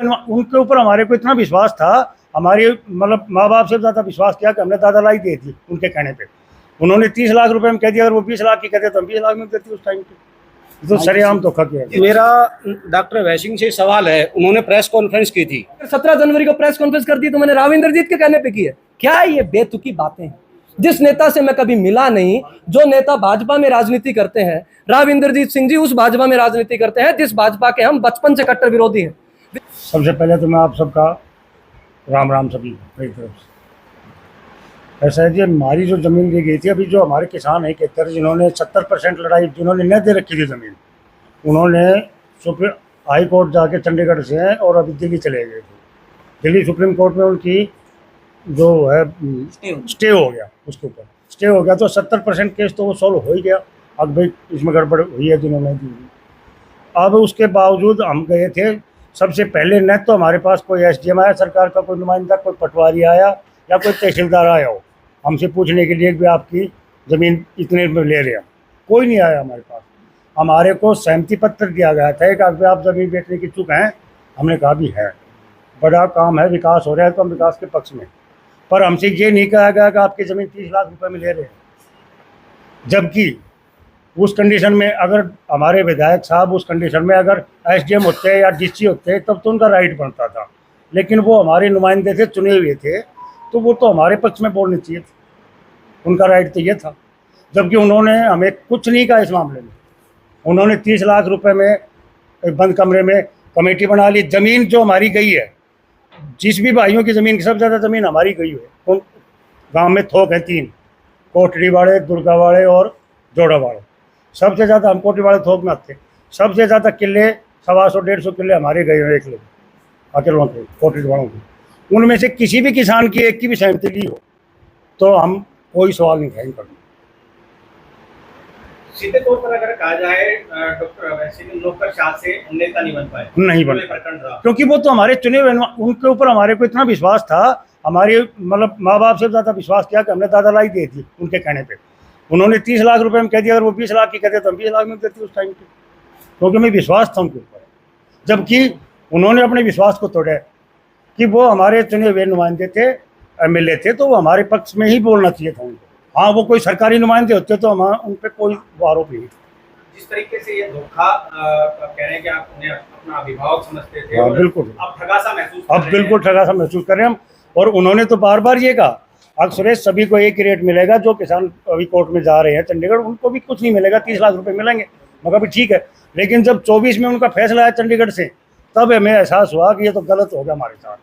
उनके ऊपर हमारे को इतना विश्वास था, हमारे मतलब माँ बाप से ज़्यादा विश्वास किया कि हमने दादा लाई दी थी उनके कहने पे। उन्होंने 30 लाख रुपए में कह दिया, अगर वो 20 लाख की कहते तो हम 20 लाख में देती उस टाइम पे। तो सरेआम धोखा किया। मेरा डॉक्टर वैसिंग से सवाल है, उन्होंने प्रेस कॉन्फ्रेंस की थी 17 जनवरी को प्रेस कॉन्फ्रेंस कर दी तो मैंने राव इंद्रजीत के कहने पे की है। क्या ये बेतुकी बातें हैं? जिस नेता से मैं कभी मिला नहीं, जो नेता भाजपा में राजनीति करते हैं, राव इंद्रजीत सिंह जी उस भाजपा में राजनीति करते हैं जिस भाजपा के हम बचपन से कट्टर विरोधी हैं। सबसे पहले तो मैं आप सबका राम राम सभी मेरी तरफ से। ऐसा है कि हमारी जो ज़मीन दी गई थी, अभी जो हमारे किसान हैं कहते जिन्होंने 70% लड़ाई जिन्होंने न दे रखी थी ज़मीन, उन्होंने सुप्रीम हाई कोर्ट जाके चंडीगढ़ से हैं और अभी दिल्ली चले गए थे। दिल्ली सुप्रीम कोर्ट में उनकी जो है स्टे हो गया, उसके ऊपर स्टे हो गया तो 70% केस तो वो सॉल्व हो ही गया। अब भाई इसमें गड़बड़ हुई है जिन्होंने दी। अब उसके बावजूद हम गए थे सबसे पहले, न तो हमारे पास कोई एसडीएम आया सरकार का, कोई नुमाइंदा, कोई पटवारी आया या कोई तहसीलदार आया हो हमसे पूछने के लिए कि आपकी ज़मीन इतने में ले रहे हैं, कोई नहीं आया हमारे पास। हमारे को सहमति पत्र दिया गया था कि आप ज़मीन बेचने की चूक हैं, हमने कहा भी है, बड़ा काम है, विकास हो रहा है तो हम विकास के पक्ष में। पर हमसे ये नहीं कहा गया कि आपकी ज़मीन 30 लाख रुपए में ले रहे हैं, जबकि उस कंडीशन में अगर हमारे विधायक साहब उस कंडीशन में अगर एसडीएम होते या डीसी होते तब तो उनका राइट बनता था, लेकिन वो हमारे नुमाइंदे थे, चुने हुए थे, तो वो तो हमारे पक्ष में बोलने चाहिए थे, उनका राइट तो ये था। जबकि उन्होंने हमें कुछ नहीं कहा इस मामले में। उन्होंने 30 लाख रुपए में एक बंद कमरे में कमेटी बना ली। ज़मीन जो हमारी गई है, जिस भी भाइयों की ज़मीन, सबसे ज़्यादा ज़मीन हमारी गई है। उन गाँव में थोक है 3, कोटड़ी वाले, दुर्गा वाले और जोड़ा वाले। सबसे ज़्यादा हम कोटड़ी वाले थोक में आते। सबसे ज़्यादा किले 125-150 किले हमारे गए हैं एक लोग अकेलों के, कोटड़ी वालों के। उनमें से किसी भी किसान की एक की भी सहमति ली हो तो हम कोई सवाल नहीं करेंगे। सीधे तौर पर अगर कहा जाए डॉक्टर अवैसी नौकरशाह से नेता नहीं बन पाए, नहीं बन पाए, क्योंकि वो तो हमारे चुने हुए, उनके ऊपर हमारे को इतना विश्वास था, हमारे मतलब माँ बाप से ज़्यादा विश्वास किया कि हमने दादा लाई दी थी उनके कहने पे। उन्होंने 30 लाख रुपए में कह दिया, अगर वो 20 लाख की कहते तो हम 20 लाख में देती उस टाइम पे, क्योंकि हमें विश्वास था उनके ऊपर। जबकि उन्होंने अपने विश्वास को तोड़ा कि वो हमारे चुने हुए नुमाइंदे थे, एमएलए थे, तो वो हमारे पक्ष में ही बोलना चाहिए था उनको। हाँ, वो कोई सरकारी नुमाइंदे होते तो हम उन पर कोई आरोप नहीं। जिस तरीके से ये धोखा कह रहे हैं कि आप उन्हें अपना अभिभावक समझते थे, हाँ, बिल्कुल अब ठगासा महसूस अब बिल्कुल ठगासा महसूस कर रहे हैं हम। और उन्होंने तो बार बार ये कहा, अब सुरेश सभी को एक ही रेट मिलेगा, जो किसान अभी कोर्ट में जा रहे हैं चंडीगढ़ उनको भी कुछ नहीं मिलेगा, 30 लाख रुपए मिलेंगे। मगर भी ठीक है, लेकिन जब 24 में उनका फैसला आया चंडीगढ़ से, तब हमें एहसास हुआ कि ये तो गलत हो गया हमारे साथ।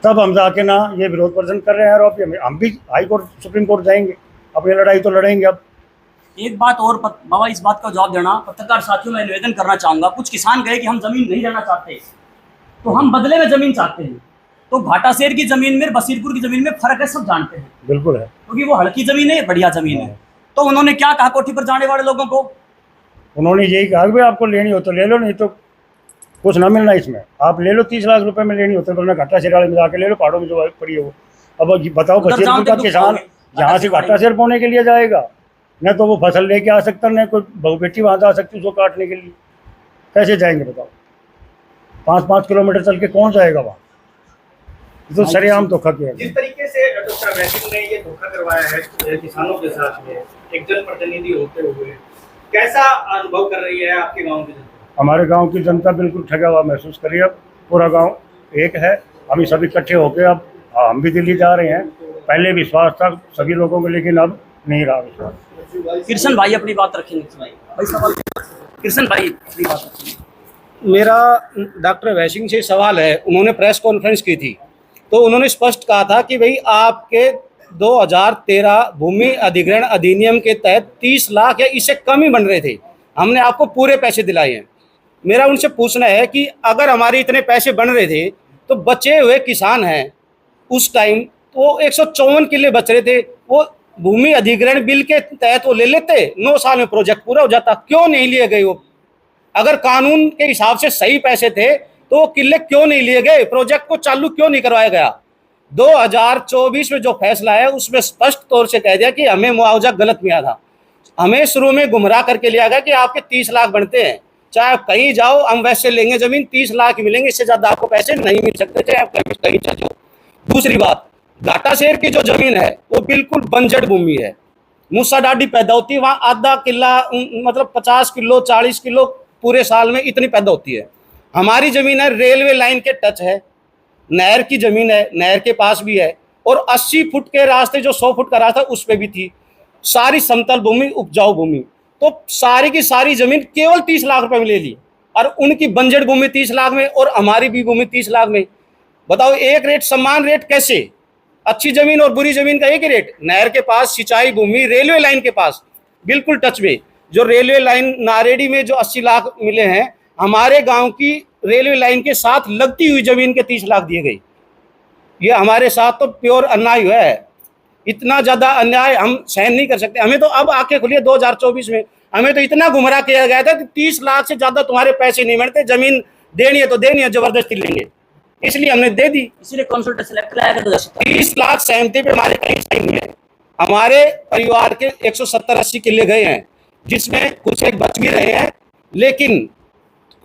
तब हम जाके ना ये विरोध प्रदर्शन कर रहे हैं और हम भी हाई कोर्ट सुप्रीम कोर्ट जाएंगे, अपनी लड़ाई तो लड़ेंगे। अब एक बात और बाबा, इस बात का जवाब देना, पत्रकार साथियों में निवेदन करना चाहूंगा। कुछ किसान गए कि हम जमीन नहीं लेना चाहते, तो हम बदले में जमीन चाहते हैं। तो घाटाशेर की जमीन में, बसीरपुर की जमीन में फर्क है, सब जानते हैं। बिल्कुल है, क्योंकि वो हल्की जमीन है, बढ़िया जमीन है। तो उन्होंने क्या कहा कोठी पर जाने वाले लोगों को? उन्होंने यही कहा कि आपको लेनी हो तो ले लो, नहीं तो कुछ ना मिलना इसमें, आप ले लो 30 लाख रुपए में लेनी होती है, वरना घाटाशेर वाले में जाके ले लो, पहाड़ों में जो पड़ी है वो। अब बताओ, बसीरपुर का किसान यहाँ से घाटाशेर बोने के लिए जाएगा, न तो वो फसल लेके आ सकता, न कोई बहू बेटी वहाँ जा सकती उसको काटने के लिए, कैसे जाएंगे बताओ? 5-5 किलोमीटर चल के कौन जाएगा वहाँ? तो सरेआम धोखा किया। जिस तरीके से डॉक्टर अवैसी ने ये धोखा करवाया है किसानों के साथ में, एक जनप्रतिनिधि होते हुए, कैसा अनुभव कर रही है आपके गाँव की जनता? हमारे गांव की जनता बिल्कुल ठगा हुआ महसूस कर रही है। अब पूरा गांव एक है, हम सभी इकट्ठे होकर अब हम भी दिल्ली जा रहे हैं। पहले विश्वास था सभी लोगों को, लेकिन अब नहीं रहा विश्वास। कृष्ण भाई अपनी बात रखेंगे। कृष्ण भाई अपनी बात रखेंगे। मेरा डॉक्टर वैसिंग से सवाल है, उन्होंने प्रेस कॉन्फ्रेंस की थी तो उन्होंने स्पष्ट कहा था कि भाई आपके 2013 भूमि अधिग्रहण अधिनियम के तहत 30 लाख या इससे कम ही बन रहे थे, हमने आपको पूरे पैसे दिलाए हैं। मेरा उनसे पूछना है कि अगर हमारे इतने पैसे बन रहे थे तो बचे हुए किसान हैं, उस टाइम तो 154 किले बच रहे थे, वो भूमि अधिग्रहण बिल के तहत वो ले लेते, 9 साल में प्रोजेक्ट पूरा हो जाता, क्यों नहीं लिए गए वो? अगर कानून के हिसाब से सही पैसे थे तो वो किले क्यों नहीं लिए गए? प्रोजेक्ट को चालू क्यों नहीं करवाया गया? 2024 में जो फैसला है उसमें स्पष्ट तौर से कह दिया कि हमें मुआवजा गलत मिला था, हमें शुरू में गुमराह करके लिया गया कि आपके 30 लाख बनते हैं, चाहे आप कहीं जाओ हम वैसे लेंगे जमीन, 30 लाख मिलेंगे, इससे ज्यादा आपको पैसे नहीं मिल सकते, चाहे आप कहीं चले जाओ। दूसरी बात, घाटा शेर की जो जमीन है वो बिल्कुल बंजर भूमि है, मूसा डाडी पैदा होती है वहाँ, आधा किला मतलब 50 किलो 40 किलो पूरे साल में इतनी पैदा होती है। हमारी जमीन है रेलवे लाइन के टच है, नहर की जमीन है, नहर के पास भी है, और 80 फुट के रास्ते जो 100 फुट का रास्ता उस पर भी थी, सारी समतल भूमि, उपजाऊ भूमि। तो सारी की सारी जमीन केवल 30 लाख रुपए में ले ली, और उनकी बंजर भूमि 30 लाख में और हमारी भी भूमि 30 लाख में। बताओ एक रेट, समान रेट कैसे? अच्छी जमीन और बुरी जमीन का एक ही रेट। नहर के पास सिंचाई भूमि, रेलवे लाइन के पास बिल्कुल टच में, जो रेलवे लाइन नारेडी में जो 80 लाख मिले हैं, हमारे गांव की रेलवे लाइन के साथ लगती हुई जमीन के 30 लाख दिए गए। ये हमारे साथ तो प्योर अन्याय हुआ है। इतना ज्यादा अन्याय हम सहन नहीं कर सकते। हमें तो अब आंखें खुली 2024 में, हमें तो इतना गुमराह किया गया था कि 30 लाख से ज्यादा तुम्हारे पैसे नहीं मिलते, जमीन देनी है तो देनी है, जबरदस्ती लेंगे, इसलिए हमने दे दी। इसीलिए कंसल्टेशन अप्लाई कर दो। 30 लाख सहमति पे हमारे कहीं साइन नहीं है। हमारे परिवार के 170-80 किले गए हैं, जिसमें कुछ एक बच भी रहे हैं, लेकिन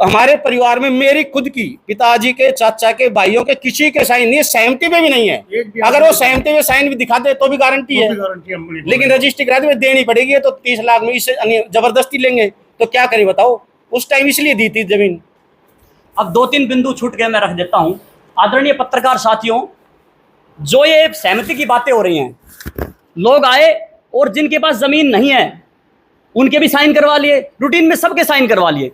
हमारे परिवार में मेरी खुद की, पिताजी के, चाचा के, भाइयों के किसी के साइन नहीं है, सहमति पे भी नहीं है। अगर वो सहमति में साइन भी दिखाते तो भी गारंटी है, लेकिन रजिस्ट्री करा दे देनी पड़ेगी। तो 30 लाख में इससे जबरदस्ती लेंगे तो क्या करें बताओ? उस टाइम इसलिए दी थी जमीन। अब 2-3 बिंदु छूट गए, मैं रख देता हूं। आदरणीय पत्रकार साथियों, जो ये सहमति की बातें हो रही हैं, लोग आए और जिनके पास जमीन नहीं है उनके भी साइन करवा लिए, रूटीन में सबके साइन करवा लिए।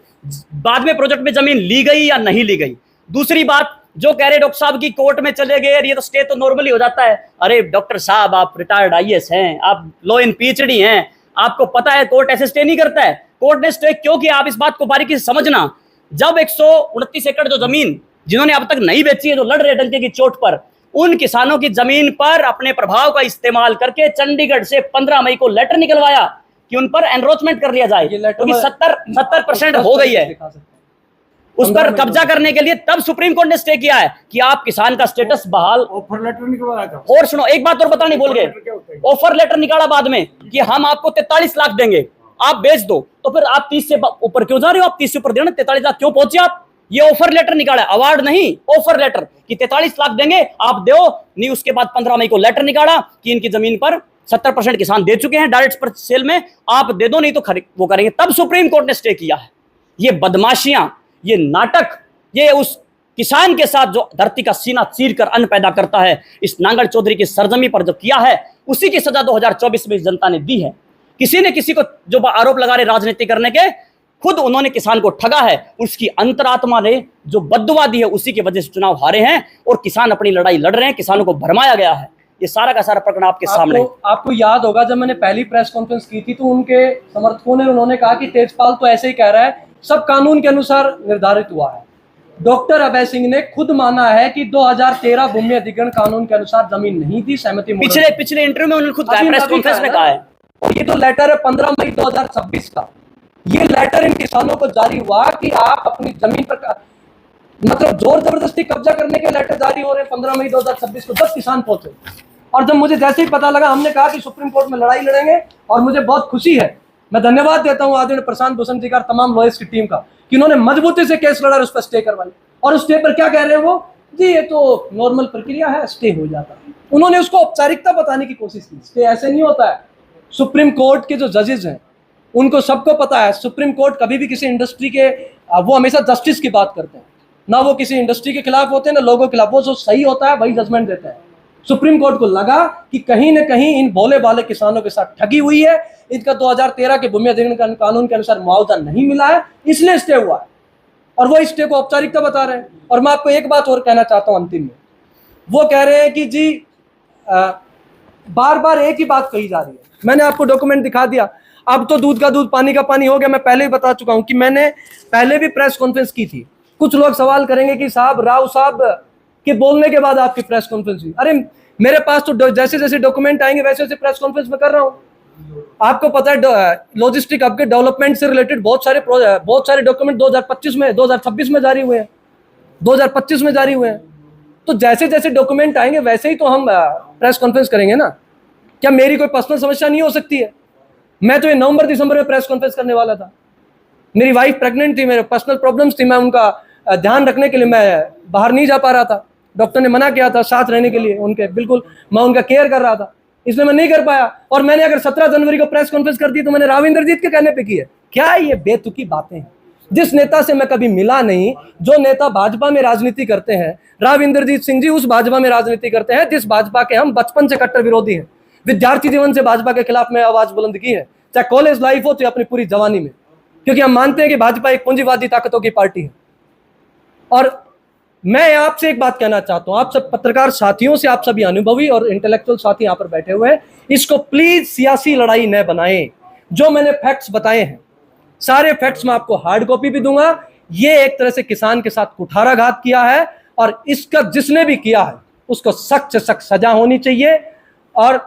बाद में प्रोजेक्ट में जमीन ली गई या नहीं ली गई। दूसरी बात, जो कह रहे डॉक्टर साहब की कोर्ट में चले गए, ये तो स्टे तो नॉर्मली हो जाता है। अरे डॉक्टर साहब, आप रिटायर्ड IAS हैं, आप लॉ इन PhD हैं, आपको पता है कोर्ट ऐसे स्टे नहीं करता है। कोर्ट ने स्टे क्यों किया, आप इस बात को बारीकी से समझना। जब 129 एकड़ जो जमीन जिन्होंने अब तक नहीं बेची है, जो लड़ रहे डंके की चोट पर, उन किसानों की जमीन पर अपने प्रभाव का इस्तेमाल करके चंडीगढ़ से 15 मई को लेटर निकलवाया कि उन पर एनरोचमेंट कर लिया जाए, क्योंकि 70% हो गई है। उस पर कब्जा करने के लिए तब सुप्रीम कोर्ट ने स्टे किया है कि आप किसान का स्टेटस बहाल। ऑफर लेटर निकलवाया था। और सुनो, एक बात और बतानी भूल गए, ऑफर लेटर निकाला बाद में कि हम आपको 43 लाख देंगे, आप बेच दो। तो फिर आप 30 से ऊपर क्यों जा रहे हो? आप 30 से ऊपर देना, 43 लाख क्यों पहुंचे आप? ये ऑफर लेटर निकाला है, अवार्ड नहीं, ऑफर लेटर कि 43 लाख देंगे, आप दो नहीं। उसके बाद 15 मई को लेटर निकाला कि इनकी जमीन पर 70% किसान दे चुके हैं डायरेक्ट पर सेल में, आप दे दो नहीं तो वो करेंगे। तब सुप्रीम कोर्ट ने स्टे किया है। ये बदमाशियां, ये नाटक, ये उस किसान के साथ जो धरती का सीना चीर कर अन्न पैदा करता है, इस नांगल चौधरी की सरजमी पर जो किया है, उसी की सजा 2024 में जनता ने दी है। किसी ने किसी को जो आरोप लगा रहे राजनीति करने के, खुद उन्होंने किसान को ठगा है, उसकी अंतरात्मा ने जो बद्दुआ दी है, उसी की वजह से चुनाव हारे हैं और किसान अपनी लड़ाई लड़ रहे हैं, किसानों को भरमाया गया है। ये सारा का सारा प्रकरण आपके सामने। आपको याद होगा जब मैंने पहली प्रेस कॉन्फ्रेंस की थी तो उनके समर्थकों ने उन्होंने कहा कि तेजपाल तो ऐसे ही कह रहा है, सब कानून के अनुसार निर्धारित हुआ है। डॉक्टर अभय सिंह ने खुद माना है कि 2013 भूमि अधिग्रहण कानून के अनुसार जमीन नहीं थी, सहमति पिछले इंटरव्यू में उन्होंने खुद प्रेस कॉन्फ्रेंस में कहा है। और ये तो लेटर है 15 मई 2026 का। ये लेटर इन किसानों को जारी हुआ कि आप अपनी जमीन पर मतलब जोर जबरदस्ती कब्जा करने के लेटर जारी हो रहे हैं 15 मई 2026 को, जब किसान पहुंचे। और जब मुझे जैसे ही पता लगा, हमने कहा कि सुप्रीम कोर्ट में लड़ाई लड़ेंगे। और मुझे बहुत खुशी है, मैं धन्यवाद देता हूं आदरणीय प्रशांत भूषण जी का, तमाम लॉयर्स की टीम का, कि उन्होंने मजबूती से केस लड़ा और उस पर स्टे करवाई। और उस स्टे पर क्या कह रहे हैं वो, जी ये तो नॉर्मल प्रक्रिया है, स्टे हो जाता है। उन्होंने उसको औपचारिकता बताने की कोशिश की। स्टे ऐसे नहीं होता है। सुप्रीम कोर्ट के जो जजेस हैं उनको सबको पता है, सुप्रीम कोर्ट कभी भी किसी इंडस्ट्री के, वो हमेशा जस्टिस की बात करते हैं, ना वो किसी इंडस्ट्री के खिलाफ होते हैं ना लोगों के खिलाफ। वो जो सही होता है वही जजमेंट देते हैं। सुप्रीम कोर्ट को लगा कि कहीं न कहीं इन भोले भाले किसानों के साथ ठगी हुई है, इनका 2013 के भूमि अधिग्रहण कानून के अनुसार मुआवजा नहीं मिला है, इसलिए स्टे हुआ है। और वो स्टे को औपचारिकता बता रहे हैं। और मैं आपको एक बात और कहना चाहता हूं अंतिम में, वो कह रहे हैं कि जी बार बार एक ही बात कही जा रही है। मैंने आपको डॉक्यूमेंट दिखा दिया, अब तो दूध का दूध पानी का पानी हो गया। मैं पहले ही बता चुका हूं कि मैंने पहले भी प्रेस कॉन्फ्रेंस की थी। कुछ लोग सवाल करेंगे कि साहब राव साहब के बोलने के बाद आपकी प्रेस कॉन्फ्रेंस हुई। अरे मेरे पास तो जैसे जैसे डॉक्यूमेंट आएंगे वैसे वैसे प्रेस कॉन्फ्रेंस में कर रहा हूं। आपको पता है लॉजिस्टिक हब के डेवलपमेंट से रिलेटेड बहुत सारे डॉक्यूमेंट 2026 में जारी हुए हैं, 2025 में जारी हुए हैं। तो जैसे जैसे डॉक्यूमेंट आएंगे वैसे ही तो हम प्रेस कॉन्फ्रेंस करेंगे ना। क्या मेरी कोई पर्सनल समस्या नहीं हो सकती है? मैं तो ये नवंबर दिसंबर में प्रेस कॉन्फ्रेंस करने वाला था। मेरी वाइफ प्रेग्नेंट थी, मेरे पर्सनल प्रॉब्लम्स थी, मैं उनका ध्यान रखने के लिए मैं बाहर नहीं जा पा रहा था। डॉक्टर ने मना किया था साथ रहने के लिए उनके, बिल्कुल मैं उनका केयर कर रहा था, इसलिए मैं नहीं कर पाया। और मैंने अगर 17 जनवरी को प्रेस कॉन्फ्रेंस कर दी तो मैंने राव इंद्रजीत के कहने पे की है। क्या ये बेतुकी बातें हैं? जिस नेता से मैं कभी मिला नहीं, जो नेता भाजपा में राजनीति करते हैं, राव इंद्रजीत सिंह जी उस भाजपा में राजनीति करते हैं जिस भाजपा के हम बचपन से कट्टर विरोधी हैं। विद्यार्थी जीवन से भाजपा के खिलाफ में आवाज बुलंद की है, चाहे कॉलेज लाइफ हो चाहे अपनी पूरी जवानी में, क्योंकि हम मानते हैं कि भाजपा एक पूंजीवादी ताकतों की पार्टी है। और मैं आपसे एक बात कहना चाहता हूं, आप सब पत्रकार साथियों से, आप सभी अनुभवी और इंटेलेक्चुअल साथी यहां पर बैठे हुए हैं, इसको प्लीज सियासी लड़ाई न बनाएं। जो मैंने फैक्ट्स बताए हैं, सारे फैक्ट्स मैं आपको हार्ड कॉपी भी दूंगा। ये एक तरह से किसान के साथ कुठाराघात किया है और इसका जिसने भी किया है उसको सख्त से सख्त सजा होनी चाहिए और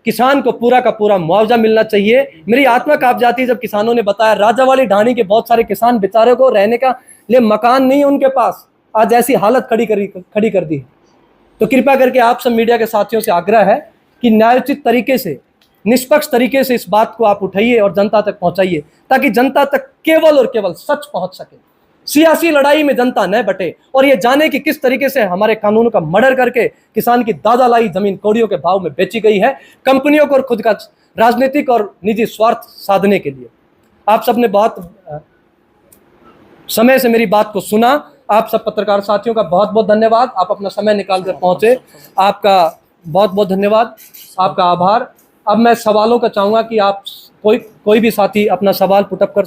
किसान को पूरा का पूरा मुआवजा मिलना चाहिए। मेरी आत्मा कांप जाती है जब किसानों ने बताया राजावाली ढाणी के बहुत सारे किसान बेचारे को रहने का लिए मकान नहीं है उनके पास, आज ऐसी हालत खड़ी कर दी है। तो कृपया करके आप सब मीडिया के साथियों से आग्रह है कि न्यायोचित तरीके से, निष्पक्ष तरीके से इस बात को आप उठाइए और जनता तक पहुंचाइए, ताकि जनता तक केवल और केवल सच पहुंच सके। सियासी लड़ाई में जनता न बटे और ये जाने कि किस तरीके से हमारे कानूनों का मर्डर करके किसान की दादा लाई जमीन कौड़ियों के भाव में बेची गई है कंपनियों को और खुद का राजनीतिक और निजी स्वार्थ साधने के लिए। आप सबने बहुत समय से मेरी बात को सुना। आप सब पत्रकार साथियों का बहुत बहुत धन्यवाद, आप अपना समय निकाल कर पहुंचे, आपका बहुत बहुत धन्यवाद, आपका आभार। अब मैं सवालों का चाहूंगा कि आप कोई भी साथी अपना सवाल पुटअप कर